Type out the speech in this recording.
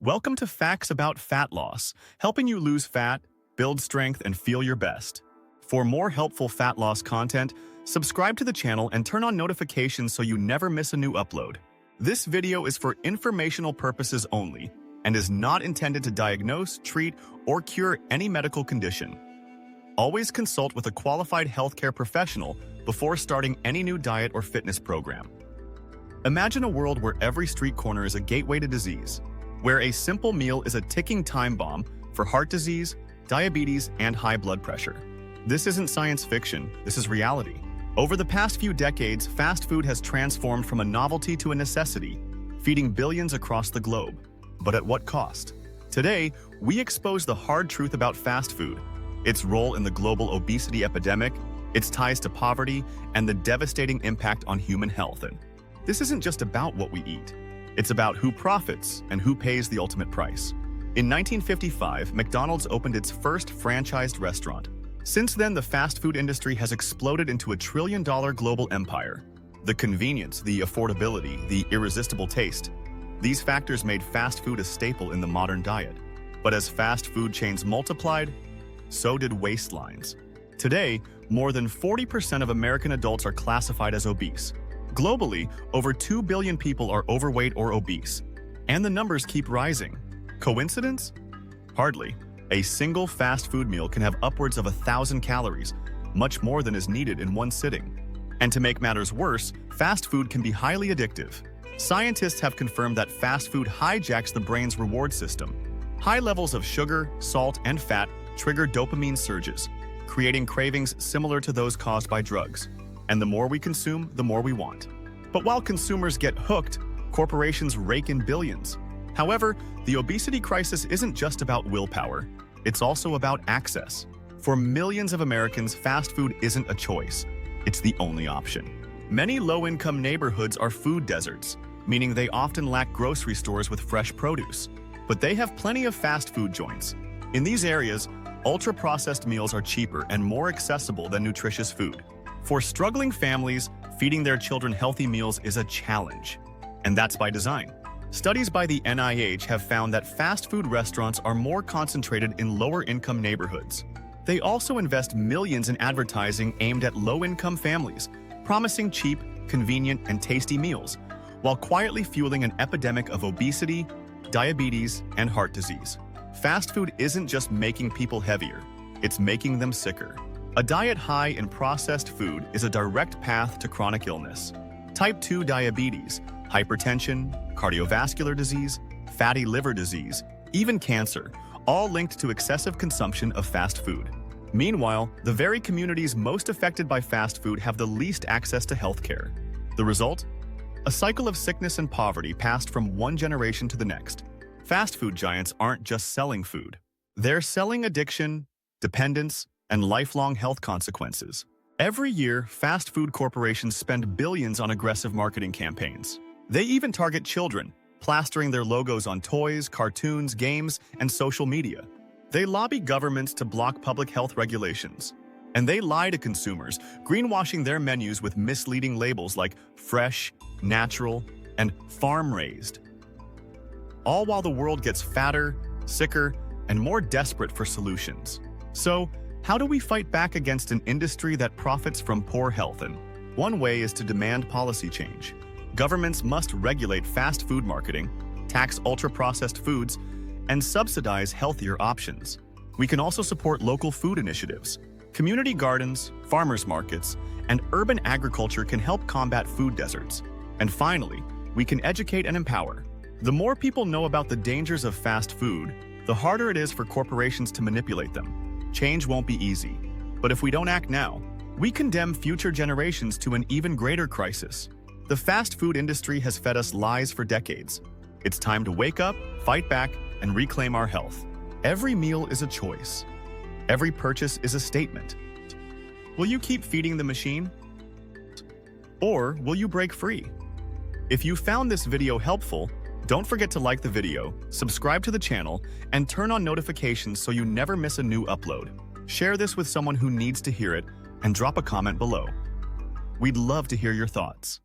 Welcome to Facts About Fat Loss, helping you lose fat, build strength, and feel your best. For more helpful fat loss content, subscribe to the channel and turn on notifications so you never miss a new upload. This video is for informational purposes only and is not intended to diagnose, treat, or cure any medical condition. Always consult with a qualified healthcare professional before starting any new diet or fitness program. Imagine a world where every street corner is a gateway to disease, where a simple meal is a ticking time bomb for heart disease, diabetes, and high blood pressure. This isn't science fiction, this is reality. Over the past few decades, fast food has transformed from a novelty to a necessity, feeding billions across the globe. But at what cost? Today, we expose the hard truth about fast food, its role in the global obesity epidemic, its ties to poverty, and the devastating impact on human health. And this isn't just about what we eat. It's about who profits and who pays the ultimate price. In 1955, McDonald's opened its first franchised restaurant. Since then, the fast food industry has exploded into a trillion-dollar global empire. The convenience, the affordability, the irresistible taste. These factors made fast food a staple in the modern diet. But as fast food chains multiplied, so did waistlines. Today, more than 40% of American adults are classified as obese. Globally, over 2 billion people are overweight or obese, and the numbers keep rising. Coincidence? Hardly. A single fast food meal can have upwards of 1,000 calories, much more than is needed in one sitting. And to make matters worse, fast food can be highly addictive. Scientists have confirmed that fast food hijacks the brain's reward system. High levels of sugar, salt, and fat trigger dopamine surges, creating cravings similar to those caused by drugs. And the more we consume, the more we want. But while consumers get hooked, corporations rake in billions. However, the obesity crisis isn't just about willpower. It's also about access. For millions of Americans, fast food isn't a choice. It's the only option. Many low-income neighborhoods are food deserts, meaning they often lack grocery stores with fresh produce. But they have plenty of fast food joints. In these areas, ultra-processed meals are cheaper and more accessible than nutritious food. For struggling families, feeding their children healthy meals is a challenge. And that's by design. Studies by the NIH have found that fast food restaurants are more concentrated in lower-income neighborhoods. They also invest millions in advertising aimed at low-income families, promising cheap, convenient, and tasty meals, while quietly fueling an epidemic of obesity, diabetes, and heart disease. Fast food isn't just making people heavier, it's making them sicker. A diet high in processed food is a direct path to chronic illness. Type 2 diabetes, hypertension, cardiovascular disease, fatty liver disease, even cancer, all linked to excessive consumption of fast food. Meanwhile, the very communities most affected by fast food have the least access to healthcare. The result? A cycle of sickness and poverty passed from one generation to the next. Fast food giants aren't just selling food. They're selling addiction, dependence, and lifelong health consequences. Every year, fast food corporations spend billions on aggressive marketing campaigns. They even target children, plastering their logos on toys, cartoons, games, and social media. They lobby governments to block public health regulations. And they lie to consumers, greenwashing their menus with misleading labels like fresh, natural, and farm-raised. All while the world gets fatter, sicker, and more desperate for solutions. So, how do we fight back against an industry that profits from poor health? And one way is to demand policy change. Governments must regulate fast food marketing, tax ultra-processed foods, and subsidize healthier options. We can also support local food initiatives. Community gardens, farmers markets, and urban agriculture can help combat food deserts. And finally, we can educate and empower. The more people know about the dangers of fast food, the harder it is for corporations to manipulate them. Change won't be easy, but if we don't act now, we condemn future generations to an even greater crisis. The fast food industry has fed us lies for decades. It's time to wake up, fight back, and reclaim our health. Every meal is a choice. Every purchase is a statement. Will you keep feeding the machine? Or will you break free? If you found this video helpful, don't forget to like the video, subscribe to the channel, and turn on notifications so you never miss a new upload. Share this with someone who needs to hear it, and drop a comment below. We'd love to hear your thoughts.